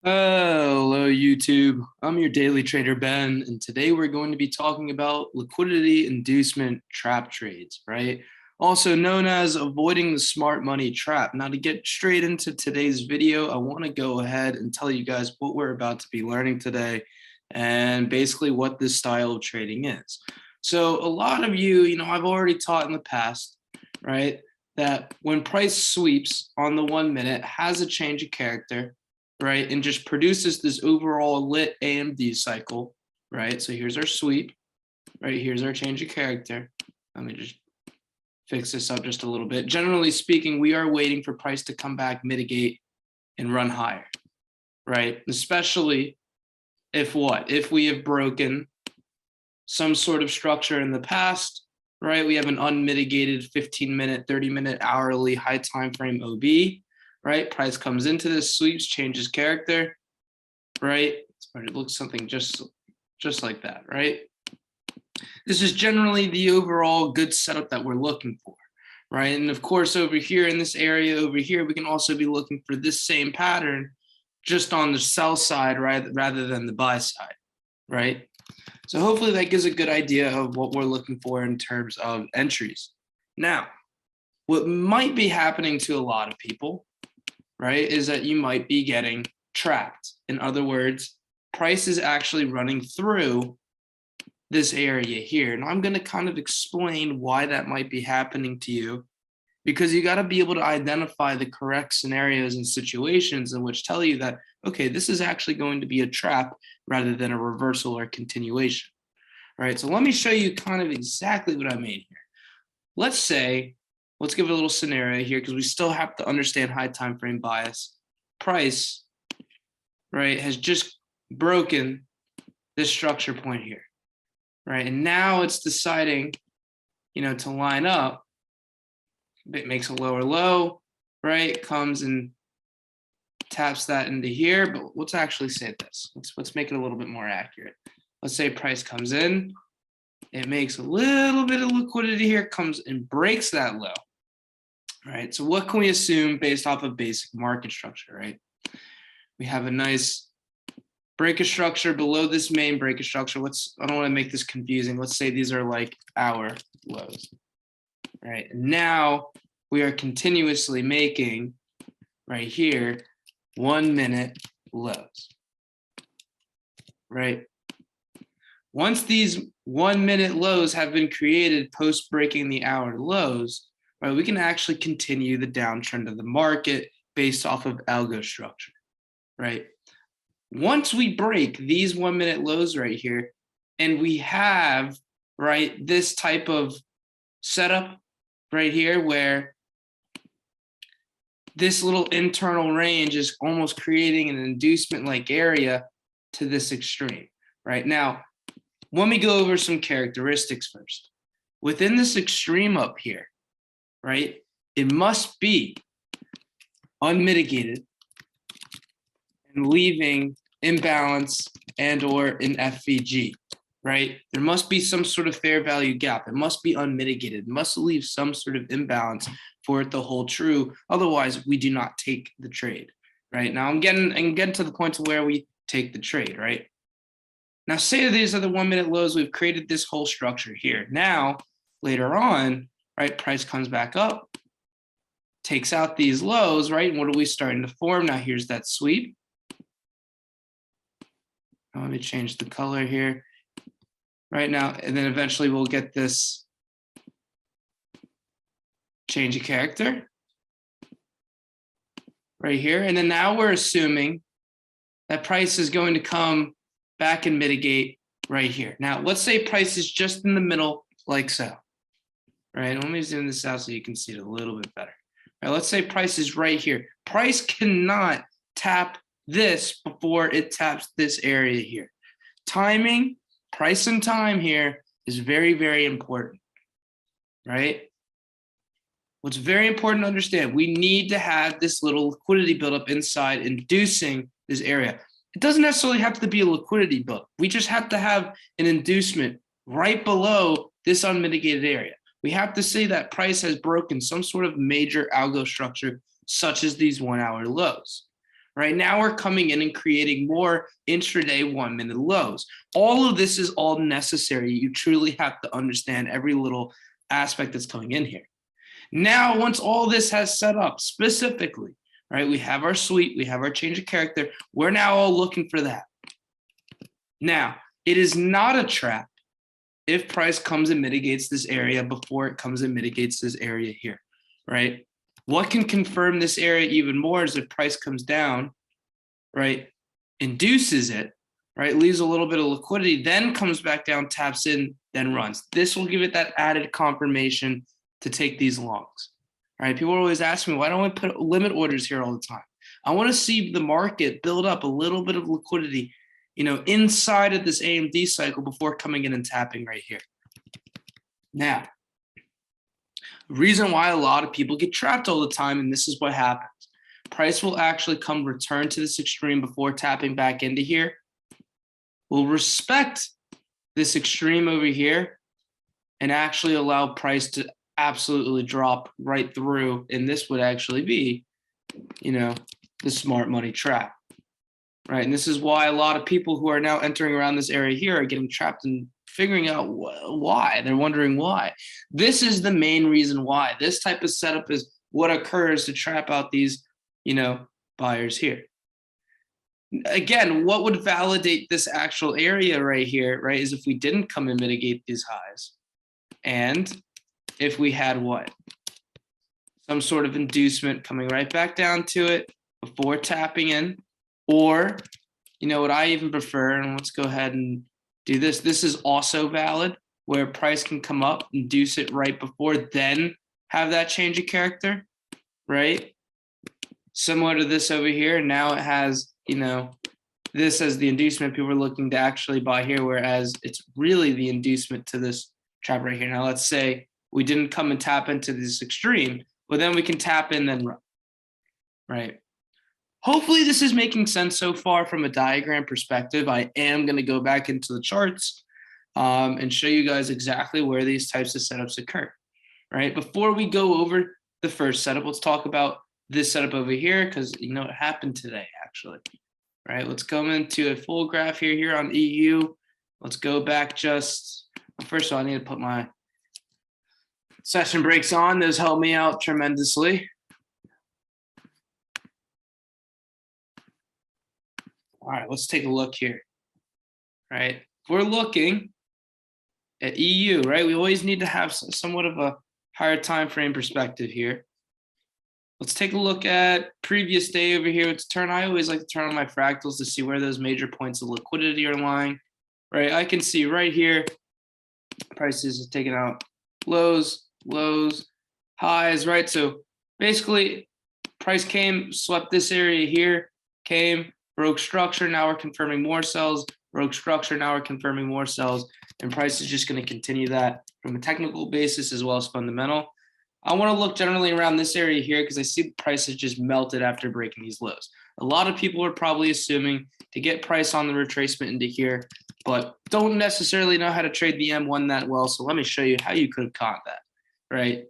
Hello, YouTube. I'm your daily trader, Ben, and today we're going to be talking about liquidity inducement trap trades, right? Also known as avoiding the smart money trap. Now, to get straight into today's video, I want to go ahead and tell you guys what we're about to be learning today and basically what this style of trading is. So, a lot of you, I've already taught in the past, right, that when price sweeps on the 1 minute has a change of character, right, and just produces this overall lit AMD cycle, right? So here's our sweep, right? Here's our change of character. Let me just fix this up just a little bit. Generally speaking, we are waiting for price to come back, mitigate, and run higher, right? Especially if what? If we have broken some sort of structure in the past, right? We have an unmitigated 15-minute, 30-minute, hourly, high time frame OB, right? Price comes into this, sweeps, changes character, right? It looks something just like that, right? This is generally the overall good setup that we're looking for, right? And of course, over here in this area over here, we can also be looking for this same pattern just on the sell side, right, rather than the buy side, right? So hopefully that gives a good idea of what we're looking for in terms of entries. Now, what might be happening to a lot of people, right, is that you might be getting trapped. In other words, price is actually running through this area here. And I'm going to kind of explain why that might be happening to you, because you got to be able to identify the correct scenarios and situations in which tell you that, okay, this is actually going to be a trap rather than a reversal or continuation. All right, so let me show you kind of exactly what I mean here. Let's give it a little scenario here because we still have to understand high time frame bias. Price, right, has just broken this structure point here, right? And now it's deciding, to line up. It makes a lower low, right? Comes and taps that into here, but let's actually say this. Let's make it a little bit more accurate. Let's say price comes in, it makes a little bit of liquidity here, comes and breaks that low, right? So what can we assume based off of basic market structure, right? We have a nice break of structure below this main break of structure. I don't want to make this confusing. Let's say these are like our lows, right? And now we are continuously making right here 1 minute lows, right? Once these 1 minute lows have been created post breaking the hour lows, right, we can actually continue the downtrend of the market based off of algo structure, right? Once we break these 1 minute lows right here, and we have, right, this type of setup right here where this little internal range is almost creating an inducement-like area to this extreme, right? Now, let me go over some characteristics first. Within this extreme up here, right, it must be unmitigated and leaving imbalance and or an FVG, right? There must be some sort of fair value gap. It must be unmitigated. It must leave some sort of imbalance for it to hold true. Otherwise, we do not take the trade, right? Now I'm getting to the point to where we take the trade, right? Now say these are the 1 minute lows. We've created this whole structure here. Now, later on, right, price comes back up, takes out these lows, right? And what are we starting to form? Now here's that sweep. Now, let me change the color here right now. And then eventually we'll get this change of character right here. And then now we're assuming that price is going to come back and mitigate right here. Now, let's say price is just in the middle like so, right? Let me zoom this out so you can see it a little bit better. All right, let's say price is right here. Price cannot tap this before it taps this area here. Timing, price and time here is very, very important, right? What's very important to understand, we need to have this little liquidity buildup inside inducing this area. It doesn't necessarily have to be a liquidity buildup. We just have to have an inducement right below this unmitigated area. We have to say that price has broken some sort of major algo structure, such as these 1 hour lows, right? Now we're coming in and creating more intraday 1 minute lows. All of this is all necessary. You truly have to understand every little aspect that's coming in here. Now, once all this has set up specifically, right, we have our sweep, we have our change of character. We're now all looking for that. Now, it is not a trap if price comes and mitigates this area before it comes and mitigates this area here, right? What can confirm this area even more is if price comes down, right, induces it, right, leaves a little bit of liquidity, then comes back down, taps in, then runs. This will give it that added confirmation to take these longs, right? People are always asking me, why don't I put limit orders here all the time? I want to see the market build up a little bit of liquidity, inside of this AMD cycle before coming in and tapping right here. Now, the reason why a lot of people get trapped all the time, and this is what happens, price will actually come return to this extreme before tapping back into here. We'll respect this extreme over here and actually allow price to absolutely drop right through. And this would actually be, the smart money trap, right? And this is why a lot of people who are now entering around this area here are getting trapped and figuring out why. They're wondering why. This is the main reason why. This type of setup is what occurs to trap out these, buyers here. Again, what would validate this actual area right here, right, is if we didn't come and mitigate these highs. And if we had what? Some sort of inducement coming right back down to it before tapping in. Or, what I even prefer, and let's go ahead and do this. This is also valid, where price can come up, induce it right before, then have that change of character, right? Similar to this over here. Now it has, this as the inducement. People are looking to actually buy here, whereas it's really the inducement to this trap right here. Now, let's say we didn't come and tap into this extreme, but then we can tap in, then run, right? Hopefully this is making sense so far from a diagram perspective. I am going to go back into the charts and show you guys exactly where these types of setups occur, right? Before we go over the first setup, let's talk about this setup over here because, it happened today, actually, right? Let's go into a full graph here on EU. Let's go back first of all, I need to put my session breaks on. Those help me out tremendously. All right, let's take a look here, right? If we're looking at EU, right, we always need to have somewhat of a higher time frame perspective here. Let's take a look at previous day over here. I always like to turn on my fractals to see where those major points of liquidity are lying, right? I can see right here, prices are taking out lows, highs, right? So basically, price came, swept this area here, came, broke structure, now we're confirming more sells, broke structure, now we're confirming more sells, and price is just going to continue that from a technical basis as well as fundamental. I want to look generally around this area here because I see the price has just melted after breaking these lows. A lot of people are probably assuming to get price on the retracement into here, but don't necessarily know how to trade the M1 that well. So let me show you how you could have caught that, right?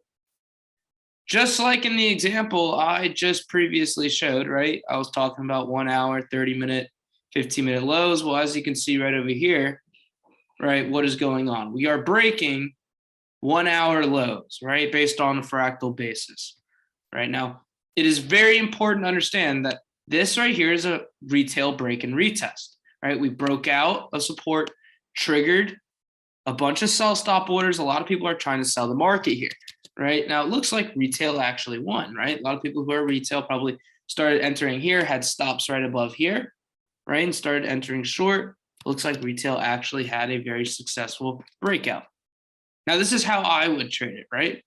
Just like in the example I just previously showed, right? I was talking about 1 hour, 30-minute, 15-minute lows. Well, as you can see right over here, right, what is going on? We are breaking 1 hour lows, right, based on a fractal basis. Right now, it is very important to understand that this right here is a retail break and retest, right? We broke out a support, triggered a bunch of sell stop orders. A lot of people are trying to sell the market here. Right now, it looks like retail actually won, right? A lot of people who are retail probably started entering here, had stops right above here, right? And started entering short. Looks like retail actually had a very successful breakout. Now, this is how I would trade it, right?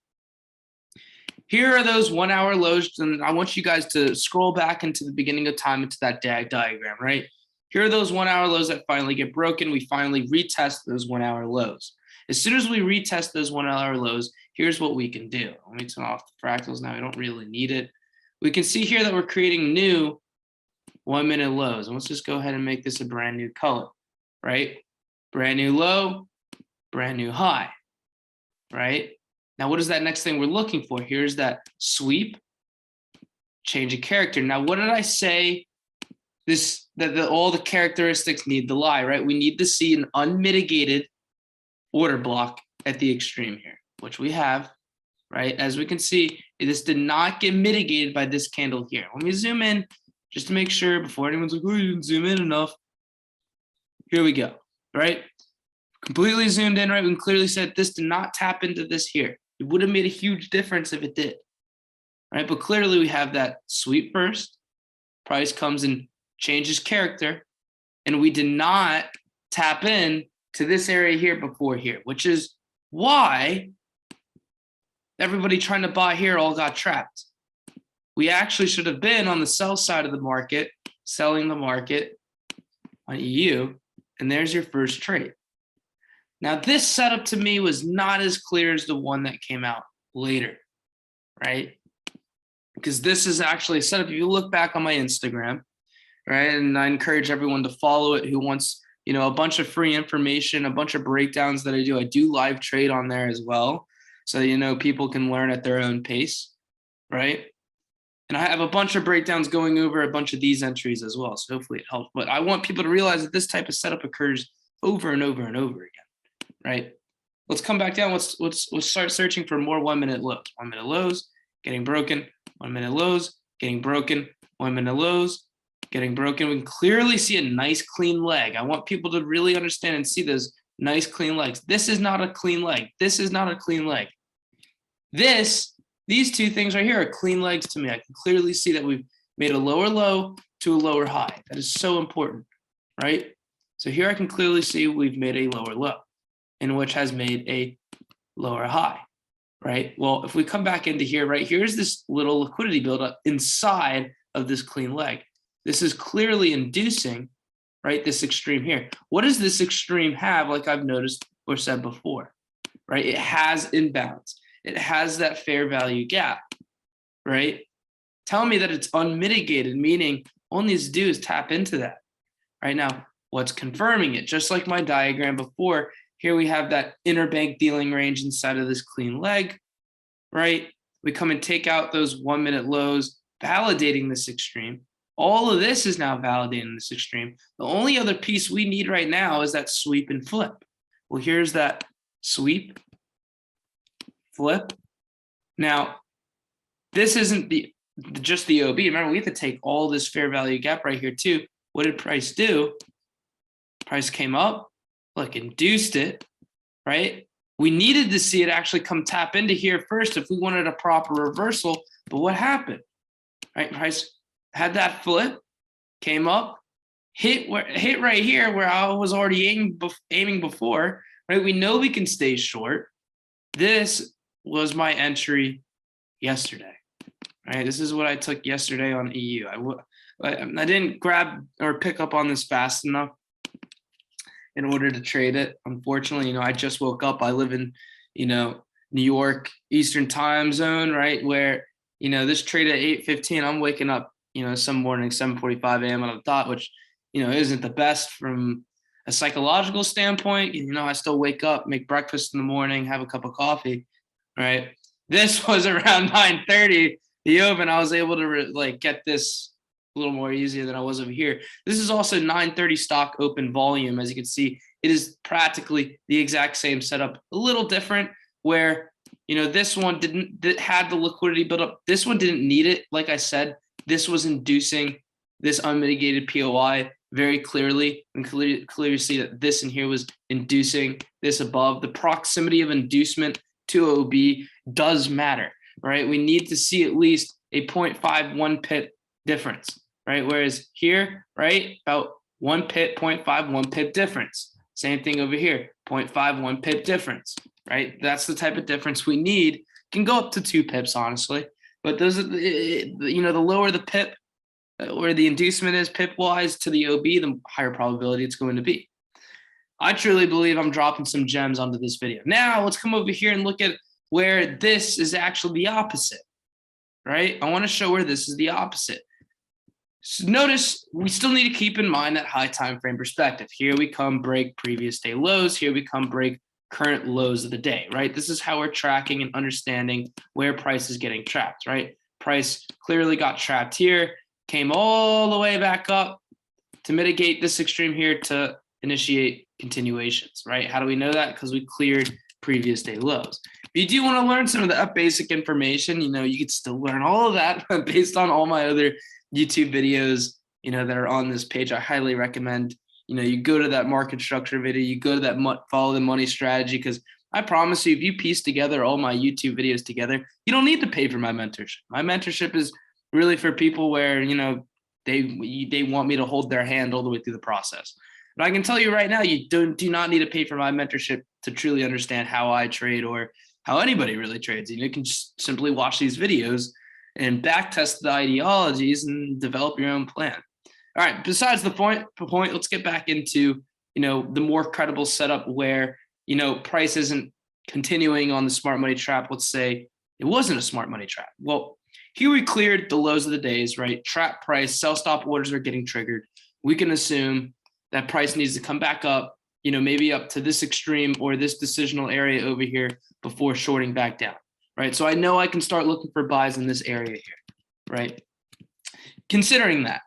Here are those 1 hour lows, and I want you guys to scroll back into the beginning of time into that diagram, right? Here are those 1 hour lows that finally get broken. We finally retest those 1 hour lows. As soon as we retest those 1 hour lows, here's what we can do. Let me turn off the fractals now. We don't really need it. We can see here that we're creating new 1 minute lows. And let's just go ahead and make this a brand new color, right? Brand new low, brand new high, right? Now, what is that next thing we're looking for? Here's that sweep, change of character. Now, what did I say all the characteristics need to lie, right? We need to see an unmitigated order block at the extreme here, which we have, right? As we can see, this did not get mitigated by this candle here. Let me zoom in just to make sure before anyone's like, oh, you didn't zoom in enough. Here we go, right? Completely zoomed in, right? We can clearly said this did not tap into this here. It would have made a huge difference if it did, right? But clearly we have that sweep first. Price comes and changes character, and we did not tap in to this area here before here, which is why everybody trying to buy here all got trapped. We actually should have been on the sell side of the market, selling the market on EU, and there's your first trade. Now, this setup to me was not as clear as the one that came out later, right? Because this is actually a setup. If you look back on my Instagram, right, and I encourage everyone to follow it who wants, a bunch of free information, a bunch of breakdowns that I do. I do live trade on there as well. So, people can learn at their own pace, right? And I have a bunch of breakdowns going over a bunch of these entries as well. So hopefully it helps. But I want people to realize that this type of setup occurs over and over and over again, right? Let's come back down. Let's start searching for more 1 minute lows. 1 minute lows, getting broken. 1 minute lows, getting broken. 1 minute lows, getting broken. We can clearly see a nice clean leg. I want people to really understand and see those nice clean legs. This is not a clean leg. This is not a clean leg. These two things right here are clean legs to me. I can clearly see that we've made a lower low to a lower high. That is so important, right? So here I can clearly see we've made a lower low, in which has made a lower high, right? Well, if we come back into here, right, here's this little liquidity buildup inside of this clean leg. This is clearly inducing, right, this extreme here. What does this extreme have, like I've noticed or said before, right? It has imbalance. It has that fair value gap, right? Tell me that it's unmitigated, meaning all it needs to do is tap into that. Right now, what's confirming it? Just like my diagram before, here we have that interbank dealing range inside of this clean leg, right? We come and take out those 1 minute lows, validating this extreme. All of this is now validating this extreme. The only other piece we need right now is that sweep and flip. Well, here's that sweep, flip. Now, this isn't just the OB. Remember, we have to take all this fair value gap right here too. What did price do? Price came up, look, induced it, right? We needed to see it actually come tap into here first if we wanted a proper reversal. But what happened? Right, price had that flip, came up, hit right here where I was already aiming before. Right, we know we can stay short. This was my entry yesterday. Right, this is what I took yesterday on EU. I didn't grab or pick up on this fast enough in order to trade it. Unfortunately, I just woke up. I live in, New York Eastern time zone, right? Where, this trade at 8:15, I'm waking up, some morning, 7:45 a.m. on a dot, which, isn't the best from a psychological standpoint. I still wake up, make breakfast in the morning, have a cup of coffee, right? This was around 9:30, the open. I was able to get this a little more easier than I was over here. This is also 9:30 stock open volume. As you can see, it is practically the exact same setup, a little different where, this one had the liquidity build up. This one didn't need it. Like I said, this was inducing this unmitigated POI very clearly, and clearly see that this in here was inducing this above. The proximity of inducement to OB does matter, right? We need to see at least a 0.51 pip difference, right? Whereas here, right, about 1 pip, 0.51 pip difference. Same thing over here, 0.51 pip difference, right? That's the type of difference we need. Can go up to 2 pips, honestly, but those are, the lower the pip, where the inducement is pip-wise to the OB, the higher probability it's going to be. I truly believe I'm dropping some gems onto this video. Now, let's come over here and look at where this is actually the opposite, right? I want to show where this is the opposite. So notice we still need to keep in mind that high time frame perspective. Here we come break previous day lows. Here we come break current lows of the day, right? This is how we're tracking and understanding where price is getting trapped, right? Price clearly got trapped here, came all the way back up, to mitigate this extreme here to initiate continuations, right? How do we know that? Because we cleared previous day lows. If you do want to learn some of the basic information, you could still learn all of that based on all my other YouTube videos, that are on this page. I highly recommend, you go to that market structure video, you go to that follow the money strategy, because I promise you, if you piece together all my YouTube videos together, you don't need to pay for my mentorship. My mentorship is really for people where, they want me to hold their hand all the way through the process. But I can tell you right now, you do not need to pay for my mentorship to truly understand how I trade or how anybody really trades. You can just simply watch these videos and back test the ideologies and develop your own plan. All right, besides the point, let's get back into, the more credible setup where, price isn't continuing on the smart money trap. Let's say it wasn't a smart money trap. Well, here we cleared the lows of the days, right? Trap price, sell stop orders are getting triggered. We can assume that price needs to come back up, maybe up to this extreme or this decisional area over here before shorting back down, right? So I know I can start looking for buys in this area here, right? Considering that,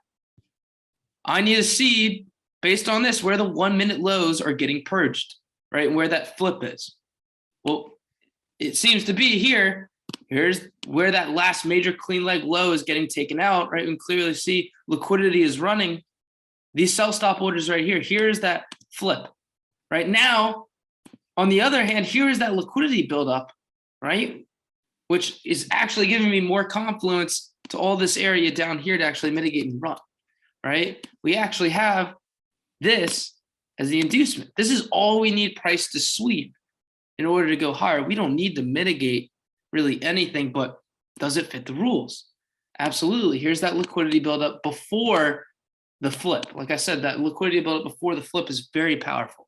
I need to see, based on this, where the 1 minute lows are getting purged, right? And where that flip is. Well, it seems to be here. Here's where that last major clean leg low is getting taken out, right? We can clearly see liquidity is running. These sell stop orders right here. Here's that flip. Right now, on the other hand, here is that liquidity buildup, right? Which is actually giving me more confluence to all this area down here to actually mitigate and run, right? We actually have this as the inducement. This is all we need price to sweep in order to go higher. We don't need to mitigate really anything, but does it fit the rules? Absolutely. Here's that liquidity buildup before the flip. Like I said, that liquidity buildup before the flip is very powerful,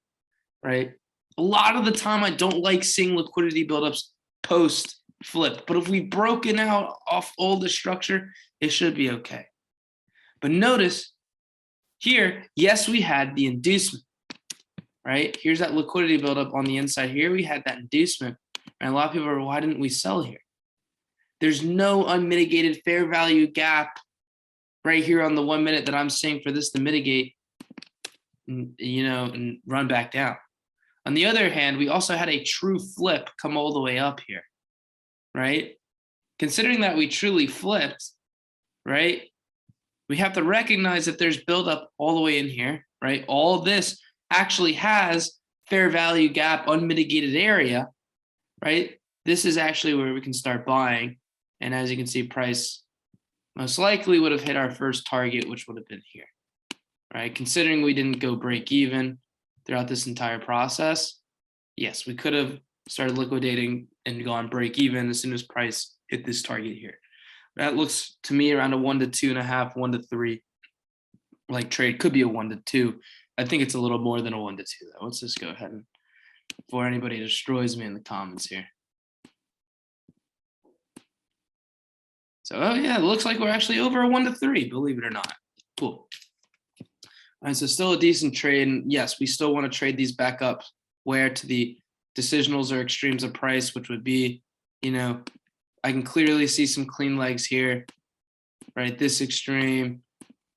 right? A lot of the time, I don't like seeing liquidity buildups post flip, but if we've broken out off all the structure, it should be okay. But notice here, yes, we had the inducement, right? Here's that liquidity buildup on the inside. Here we had that inducement. And a lot of people are, why didn't we sell here? There's no unmitigated fair value gap right here on the 1 minute that I'm seeing for this to mitigate, and run back down. On the other hand, we also had a true flip come all the way up here, right? Considering that we truly flipped, right? We have to recognize that there's buildup all the way in here, right? All this actually has fair value gap, unmitigated area, right? This is actually where we can start buying. And as you can see, price most likely would have hit our first target, which would have been here, right? Considering we didn't go break even throughout this entire process, yes, we could have started liquidating and gone break even as soon as price hit this target here. That looks to me around a 1 to 2.5, 1 to 3 like trade. Could be a 1 to 2. I think it's a little more than a 1 to 2 though. Let's just go ahead and before anybody destroys me in the comments here. So, oh yeah, it looks like we're actually over a 1 to 3, believe it or not. Cool. All right, so still a decent trade. And yes, we still want to trade these back up where to the decisionals or extremes of price, which would be, I can clearly see some clean legs here, right? This extreme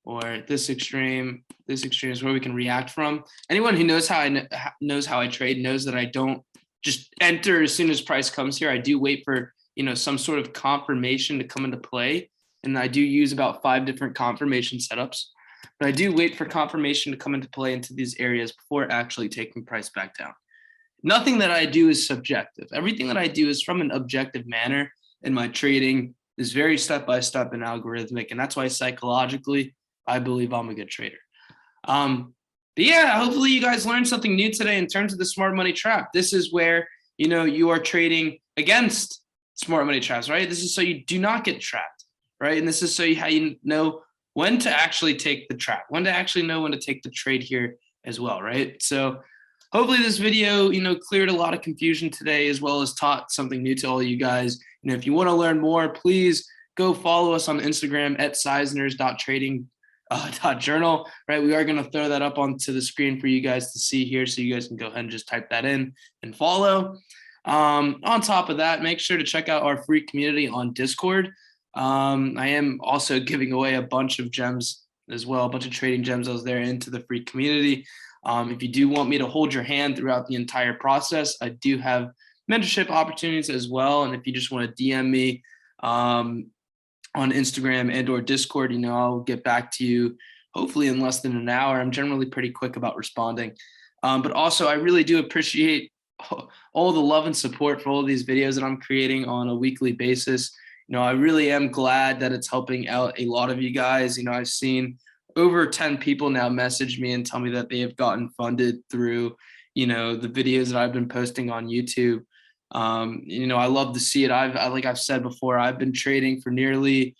or this extreme is where we can react from. Anyone who knows how I trade knows that I don't just enter as soon as price comes here. I do wait for, some sort of confirmation to come into play. And I do use about 5 different confirmation setups, but I do wait for confirmation to come into play into these areas before actually taking price back down. Nothing that I do is subjective. Everything that I do is from an objective manner, and my trading is very step-by-step and algorithmic. And that's why psychologically, I believe I'm a good trader. But yeah, hopefully you guys learned something new today in terms of the smart money trap. This is where, you are trading against smart money traps, right? This is so you do not get trapped, right? And this is so how you know when to actually take the trap, when to actually know when to take the trade here as well, right? So hopefully this video, cleared a lot of confusion today, as well as taught something new to all you guys. If you want to learn more, please go follow us on Instagram at seisners.trading.journal, right? We are going to throw that up onto the screen for you guys to see here, so you guys can go ahead and just type that in and follow. On top of that, make sure to check out our free community on Discord. I am also giving away a bunch of gems as well, a bunch of trading gems I was there into the free community. If you do want me to hold your hand throughout the entire process, I do have mentorship opportunities as well. And if you just want to DM me on Instagram and or Discord, I'll get back to you hopefully in less than an hour. I'm generally pretty quick about responding. But also, I really do appreciate all the love and support for all of these videos that I'm creating on a weekly basis. I really am glad that it's helping out a lot of you guys. I've seen over 10 people now message me and tell me that they have gotten funded through, the videos that I've been posting on YouTube. I love to see it. Like I've said before, I've been trading for nearly,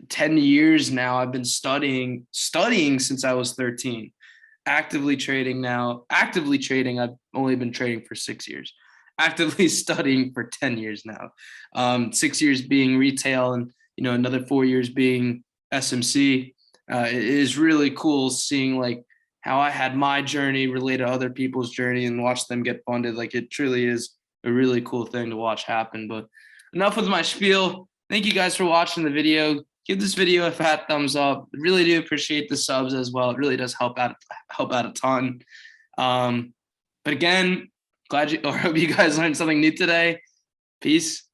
10 years now. I've been studying since I was 13. Actively trading, I've only been trading for 6 years. Actively studying for 10 years now. 6 years being retail and, another 4 years being SMC. It is really cool seeing like how I had my journey relate to other people's journey and watch them get funded. Like it truly is a really cool thing to watch happen. But enough with my spiel. Thank you guys for watching the video. Give this video a fat thumbs up. Really do appreciate the subs as well. It really does help out a ton. But again, hope you guys learned something new today. Peace.